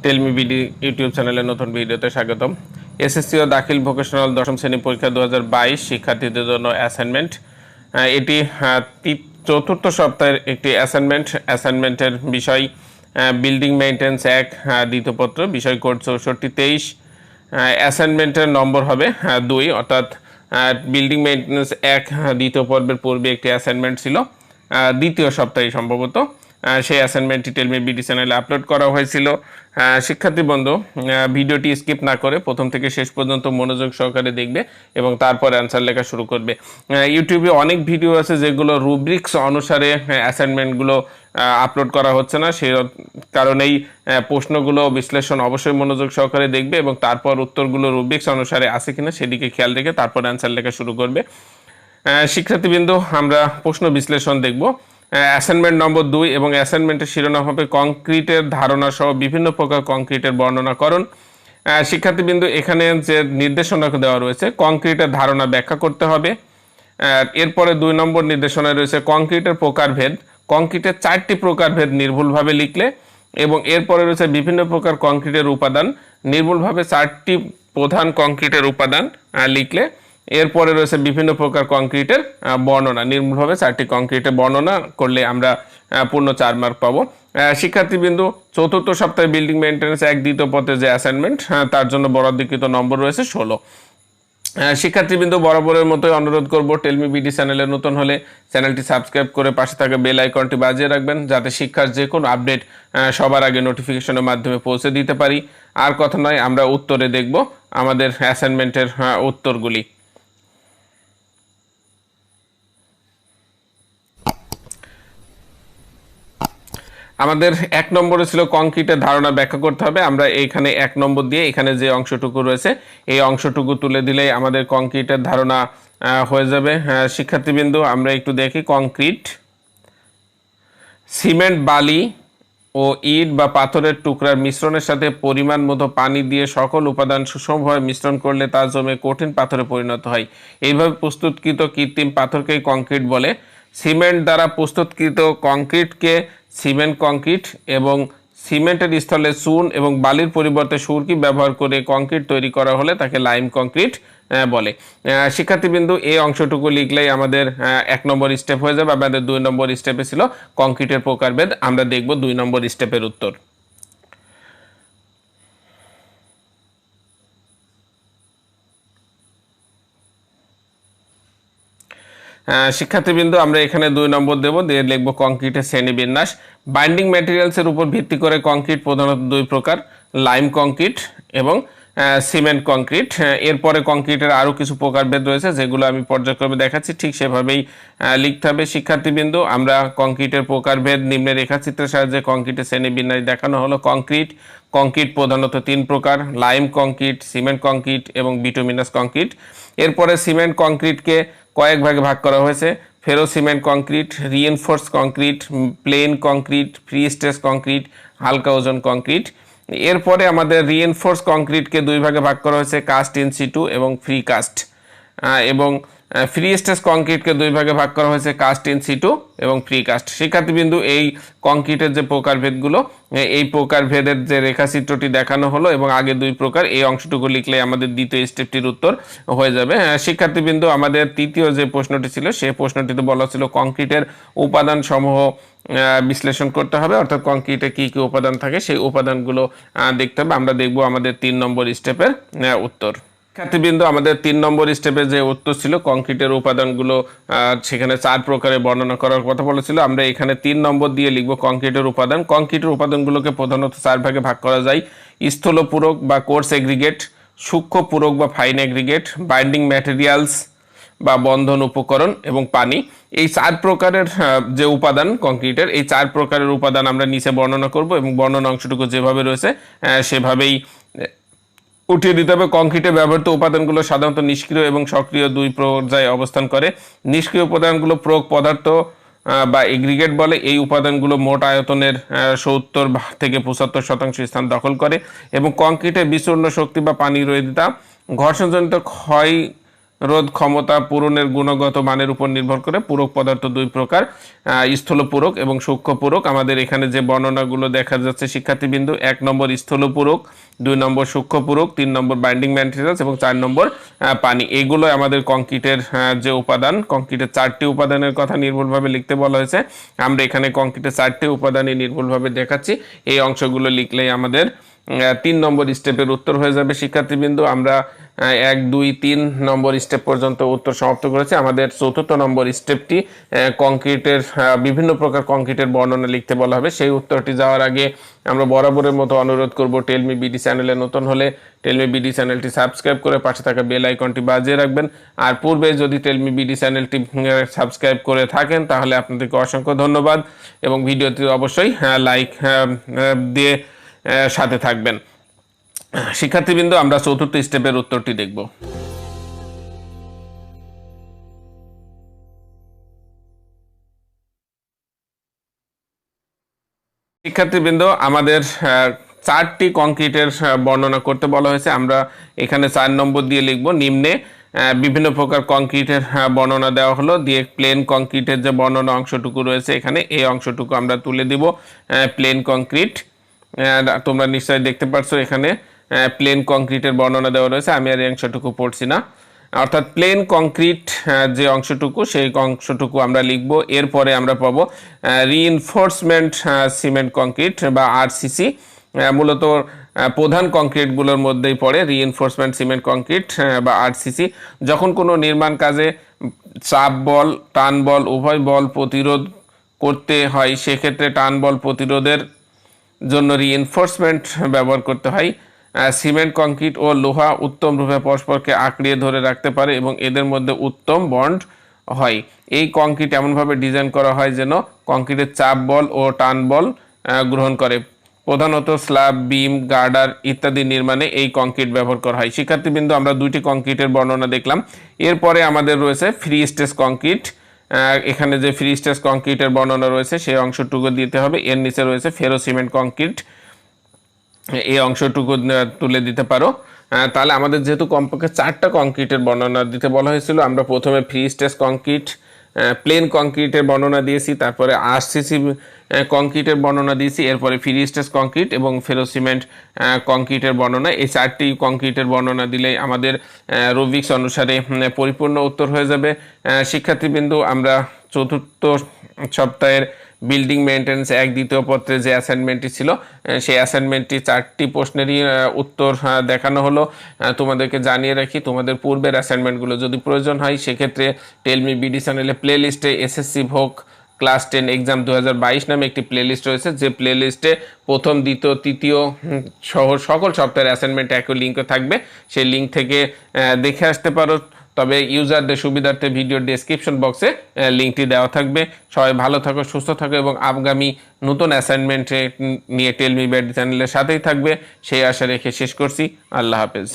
Tell me BD YouTube চ্যানেলে নতুন ভিডিওতে স্বাগতম। এসএসসি ও দাখিল ভোকেশনাল দশম শ্রেণী পরীক্ষা 2022 শিক্ষার্থীদের জন্য অ্যাসাইনমেন্ট। এটি চতুর্থ সপ্তাহের একটি অ্যাসাইনমেন্টের বিষয় বিল্ডিং মেইনটেন্স 1 দ্বিতীয় পত্র, বিষয় কোড 6423। অ্যাসাইনমেন্টের নম্বর হবে 2, অর্থাৎ বিল্ডিং মেইনটেন্স 1 দ্বিতীয় পর্বের পূর্বে একটি অ্যাসাইনমেন্ট ছিল দ্বিতীয় সপ্তাহে সম্ভবত। সেই অ্যাসাইনমেন্টটি টেলমি বিডি চ্যানেলে আপলোড করা হয়েছিল। শিক্ষার্থী বন্ধু ভিডিওটি স্কিপ না করে প্রথম থেকে শেষ পর্যন্ত মনোযোগ সহকারে দেখবে এবং তারপর অ্যান্সার লেখা শুরু করবে। ইউটিউবে অনেক ভিডিও আছে যেগুলো রুব্রিক্স অনুসারে অ্যাসাইনমেন্টগুলো আপলোড করা হচ্ছে না, সেই কারণেই প্রশ্নগুলো বিশ্লেষণ অবশ্যই মনোযোগ সহকারে দেখবে এবং তারপর উত্তরগুলো রুব্রিক্স অনুসারে আছে কিনা সেদিকে খেয়াল রেখে তারপর অ্যান্সার লেখা শুরু করবে। শিক্ষার্থীবৃন্দ, আমরা প্রশ্ন বিশ্লেষণ দেখব। অ্যাসাইনমেন্ট নম্বর 2 এবং অ্যাসাইনমেন্টের শিরোনাম হবে কংক্রিটের ধারণা সহ বিভিন্ন প্রকার কংক্রিটের বর্ণনাকরণ। শিক্ষার্থীবৃন্দ, এখানে যে নির্দেশনা দেওয়া রয়েছে কংক্রিটের ধারণা ব্যাখ্যা করতে হবে। এরপরে 2 নম্বর নির্দেশনায় রয়েছে কংক্রিটের প্রকারভেদ, কংক্রিটের 4টি প্রকারভেদ নির্ভুলভাবে লিখলে, এবং এরপরে রয়েছে বিভিন্ন প্রকার কংক্রিটের উপাদান, নির্ভুলভাবে 4টি প্রধান কংক্রিটের উপাদান লিখলে। এরপরে রয়েছে বিভিন্ন প্রকার কংক্রিটের বর্ণনা, নির্ভুলভাবে 4টি কংক্রিটের বর্ণনা করলে আমরা পূর্ণ 4 মার্ক পাবো। শিক্ষার্থীবৃন্দ, চতুর্থ সপ্তাহে বিল্ডিং মেইনটেন্যান্স 1 দ্বিতীয় পত্রের যে অ্যাসাইনমেন্ট তার জন্য বরাদ্দকৃত নম্বর রয়েছে 16। শিক্ষার্থীবৃন্দ, বরাবরের মতোই অনুরোধ করব, টেলমি বিডি চ্যানেলে নতুন হলে চ্যানেলটি সাবস্ক্রাইব করে পাশে থাকা বেল আইকনটি বাজিয়ে রাখবেন, যাতে শিক্ষার যে কোনো আপডেট সবার আগে নোটিফিকেশনের মাধ্যমে পৌঁছে দিতে পারি। আর কথা নয়, আমরা উত্তরে দেখব আমাদের অ্যাসাইনমেন্টের উত্তরগুলি। আমাদের 1 নম্বরে ছিল কংক্রিটের ধারণা ব্যাখ্যা করতে হবে। আমরা এইখানে 1 নম্বর দিয়ে এখানে যে অংশটুকু রয়েছে এই অংশটুকু তুলে দিলেই আমাদের কংক্রিটের ধারণা হয়ে যাবে। শিক্ষার্থীবৃন্দ, আমরা একটু দেখি। কংক্রিট সিমেন্ট, বালি ও ইট বা পাথরের টুকরার মিশ্রণের সাথে পরিমাণ মতো পানি দিয়ে সকল উপাদান সুষমভাবে মিশ্রণ করলে তা জমে কঠিন পাথরে পরিণত হয়। এইভাবে প্রস্তুতকৃত কৃত্রিম পাথরকেই কংক্রিট বলে। সিমেন্ট দ্বারা প্রস্তুতকৃত কংক্রিটকে সিমেন্ট কংক্রিট এবং সিমেন্টের স্থলে চুন এবং বালির পরিবর্তে সুরকি ব্যবহার করে কংক্রিট তৈরি করা হলে তাকে লাইম কংক্রিট বলে। শিক্ষার্থীবৃন্দু, এই অংশটুকু লিখলেই আমাদের 1 নম্বর স্টেপ হয়ে যাবে। আমাদের 2 নম্বর স্টেপে ছিল কংক্রিটের প্রকারভেদ, আমরা দেখব 2 নম্বর স্টেপের উত্তর। শিক্ষার্থীবৃন্দ, আমরা এখানে 2 নম্বর দেব, দিয়ে লিখব কংক্রিটের শ্রেণীবিন্যাস। বাইন্ডিং ম্যাটেরিয়ালসের উপর ভিত্তি করে কংক্রিট প্রধানত 2 প্রকার, লাইম কংক্রিট এবং সিমেন্ট কংক্রিট। এরপরে কংক্রিটের আরও কিছু প্রকারভেদ রয়েছে যেগুলো আমি পর্যায়ক্রমে দেখাচ্ছি, ঠিক সেভাবেই লিখতে হবে। শিক্ষার্থীবৃন্দ, আমরা কংক্রিটের প্রকারভেদ নিম্নে রেখাচিত্রের সাহায্যে কংক্রিটের শ্রেণীবিন্যাস দেখানো হলো। কংক্রিট প্রধানত 3 প্রকার, লাইম কংক্রিট, সিমেন্ট কংক্রিট এবং বিটুমিনাস কংক্রিট। এরপরে সিমেন্ট কংক্রিটকে কয়েক ভাগে ভাগ করা হয়েছে: ferro cement concrete, reinforce concrete, plain concrete, free stress concrete, হালকা ওজন কংক্রিট। এরপরে আমাদের রিএনফোর্স কংক্রিটকে 2 ভাগে ভাগ করা হয়েছে, কাস্ট ইন সিটু এবং ফ্রি কাস্ট, এবং ফ্রি স্ট্রেস কংক্রিটকে 2 ভাগে ভাগ করা হয়েছে, কাস্ট ইন সিটু এবং ফ্রি কাস্ট। শিক্ষার্থীবৃন্দু, এই কংক্রিটের যে প্রকারভেদগুলো, এই প্রকারভেদের যে রেখাচিত্রটি দেখানো হলো এবং আগে 2 প্রকার, এই অংশটুকু লিখলে আমাদের দ্বিতীয় স্টেপটির উত্তর হয়ে যাবে। শিক্ষার্থীবৃন্দু, আমাদের তৃতীয় যে প্রশ্নটি ছিল সেই প্রশ্নটিতে বলা ছিল কংক্রিটের উপাদান সমূহ বিশ্লেষণ করতে হবে, অর্থাৎ কংক্রিটে কি কি উপাদান থাকে সেই উপাদানগুলো দেখতে হবে। আমরা দেখব আমাদের 3 নম্বর স্টেপের উত্তর। শিক্ষার্থীবৃন্দ, আমাদের 3 নম্বর স্টেপে যে উত্তর ছিল কংক্রিটের উপাদানগুলো, সেখানে 4 প্রকারে বর্ণনা করার কথা বলেছিল। আমরা এখানে 3 নম্বর দিয়ে লিখব কংক্রিটের উপাদান। কংক্রিটের উপাদানগুলোকে প্রধানত 4 ভাগে ভাগ করা যায়: স্থূল পূরক বা কোর্স এগ্রিগেট, সূক্ষ্ম পূরক বা ফাইন এগ্রিগেট, বাইন্ডিং ম্যাটেরিয়ালস বা বন্ধন উপকরণ এবং পানি। এই 4 প্রকারের যে উপাদান কংক্রিটের, এই 4 প্রকারের উপাদান আমরা নিচে বর্ণনা করব এবং বর্ণনা অংশটুকু যেভাবে রয়েছে সেভাবেই উঠিয়ে দিতে হবে। কংক্রিটে ব্যবহৃত উপাদানগুলো সাধারণত নিষ্ক্রিয় এবং সক্রিয় 2 পর্যায়ে অবস্থান করে। নিষ্ক্রিয় উপাদানগুলো প্রোক পদার্থ বা এগ্রিগেট বলে। এই উপাদানগুলো মোট আয়তনের 70 থেকে 75% স্থান দখল করে এবং কংক্রিটের বিচূর্ণ শক্তি বা পানি রোধিতা, ঘর্ষণজনিত ক্ষয় রোধ ক্ষমতা পূরণের গুণগত মানের উপর নির্ভর করে পূরক পদার্থ দুই প্রকার, স্থূল পূরক এবং সূক্ষ্ম পূরক। আমাদের এখানে যে বর্ণনাগুলো দেখা যাচ্ছে শিক্ষার্থীবৃন্দ, 1 নম্বর স্থূল পূরক, 2 নম্বর সূক্ষ্ম পূরক, 3 নম্বর বাইন্ডিং ম্যাটেরিয়ালস এবং 4 নম্বর পানি। এইগুলো আমাদের কংক্রিটের যে উপাদান, কংক্রিটের 4টি উপাদানের কথা নির্ভুলভাবে লিখতে বলা হয়েছে। আমরা এখানে কংক্রিটের 4টি উপাদানই নির্ভুলভাবে দেখাচ্ছি। এই অংশগুলো লিখলেই আমাদের 3 নম্বর স্টেপের উত্তর হয়ে যাবে শিক্ষার্থীবৃন্দ। আমরা 1, 2, 3 নম্বর স্টেপ পর্যন্ত উত্তর সমাপ্ত করেছি। আমাদের 4র্থ নম্বর স্টেপটি কংক্রিটের বিভিন্ন প্রকার কংক্রিটের বর্ণনা লিখতে বলা হবে। সেই উত্তরটি যাওয়ার আগে আমরা বরাবরের মতো অনুরোধ করব, টেলমি বিডি চ্যানেলে নতুন হলে টেলমি বিডি চ্যানেলটি সাবস্ক্রাইব করে পাশে থাকা বেল আইকনটি বাজিয়ে রাখবেন। আর পূর্বে যদি টেলমি বিডি চ্যানেলটি সাবস্ক্রাইব করে থাকেন তাহলে আপনাদেরকে অসংখ্য ধন্যবাদ, এবং ভিডিওটি অবশ্যই লাইক দিয়ে সাথে থাকবেন। শিক্ষার্থীবৃন্দ, আমরা 4র্থ স্টেপের উত্তরটি দেখব। শিক্ষার্থীবৃন্দ, আমাদের 4টি কংক্রিটের বর্ণনা করতে বলা হয়েছে। আমরা এখানে 4 নম্বর দিয়ে লিখব। নিম্নে বিভিন্ন প্রকার কংক্রিটের বর্ণনা দেওয়া হলো, দিয়ে প্লেন কংক্রিটের যে বর্ণনা অংশটুকু রয়েছে এখানে, এই অংশটুকু আমরা তুলে দিব। প্লেন কংক্রিট, তোমরা নিশ্চয়ই দেখতে পাচ্ছ এখানে প্লেন কংক্রিটের বর্ণনা দেওয়া রয়েছে। আমি আর এই অংশটুকু পড়ছি না। অর্থাৎ প্লেন কংক্রিট যে অংশটুকু, সেই অংশটুকু আমরা লিখব। এরপরে আমরা পাবো রিইনফোর্সমেন্ট সিমেন্ট কংক্রিট বা আরসিসি। মূলত প্রধান কংক্রিটগুলোর মধ্যেই পড়ে রিইনফোর্সমেন্ট সিমেন্ট কংক্রিট বা আরসিসি। যখন কোনো নির্মাণ কাজে চাপ বল, টান বল, উভয় বল প্রতিরোধ করতে হয়, সেক্ষেত্রে টান বল প্রতিরোধের জন্য রিইনফোর্সমেন্ট ব্যবহার করতে হয়। সিমেন্ট কংক্রিট ও লোহা উত্তম রূপে পরস্পরকে আঁকড়িয়ে ধরে রাখতে পারে এবং এদের মধ্যে উত্তম বন্ড হয়। এই কংক্রিট এমনভাবে ডিজাইন করা হয় যেন কংক্রিটের চাপ বল ও টান বল গ্রহণ করে। প্রধানত স্ল্যাব, বিম, গার্ডার ইত্যাদি নির্মাণে এই কংক্রিট ব্যবহার করা হয়। শিক্ষার্থীবৃন্দ, আমরা 2টি কংক্রিটের বর্ণনা দেখলাম। এরপরে আমাদের রয়েছে ফ্রি স্টেজ কংক্রিট। এখানে যে ফ্রি স্টেজ কংক্রিটের বর্ণনা রয়েছে সেই অংশটুকু দিতে হবে। এর নিচে রয়েছে ফেরো সিমেন্ট কংক্রিট, এই অংশটুকু তুলে দিতে পারো। তাহলে আমাদের যেহেতু কমপক্ষে 4টা কংক্রিটের বর্ণনা দিতে বলা হয়েছিল, আমরা প্রথমে ফ্রি স্টেজ কংক্রিট, প্লেন কংক্রিটের বর্ণনা দিয়েছি, তারপরে আরসিসি কংক্রিটের বর্ণনা দিয়েছি, এরপরে ফ্রি স্টেজ কংক্রিট এবং ফেরো সিমেন্ট কংক্রিটের বর্ণনা। এই 4টি কংক্রিটের বর্ণনা দিলেই আমাদের রুবিক্স অনুসারে পরিপূর্ণ উত্তর হয়ে যাবে। শিক্ষার্থীবৃন্দ, আমরা 4র্থ সপ্তাহের বিল্ডিং মেইনটেন্যান্স 1 দ্বিতীয় পত্রে যে অ্যাসাইনমেন্টটি ছিল, সেই অ্যাসাইনমেন্টটি 4টি প্রশ্নেরই উত্তর দেখানো হলো। তোমাদেরকে জানিয়ে রাখি, তোমাদের পূর্বের অ্যাসাইনমেন্টগুলো যদি প্রয়োজন হয় সেক্ষেত্রে টেলমি বিডি চ্যানেলে প্লে লিস্টে এসএসসি ভোগ ক্লাস 10 এক্সাম 2022 নামে একটি প্লে লিস্ট রয়েছে, যে প্লে লিস্টে প্রথম, দ্বিতীয়, তৃতীয় সহ সকল সপ্তাহের অ্যাসাইনমেন্ট একই লিঙ্কে থাকবে। সেই লিঙ্ক থেকে দেখে আসতে পারো। তবে ইউজারদের সুবিধার্থে ভিডিওর ডেসক্রিপশন বক্সে লিঙ্কটি দেওয়া থাকবে। সবাই ভালো থাকো, সুস্থ থাকো এবং আগামী নতুন অ্যাসাইনমেন্টে নিয়ে টেলমি বিডি চ্যানেলের সাথেই থাকবে, সেই আশা রেখে শেষ করছি। আল্লাহ হাফেজ।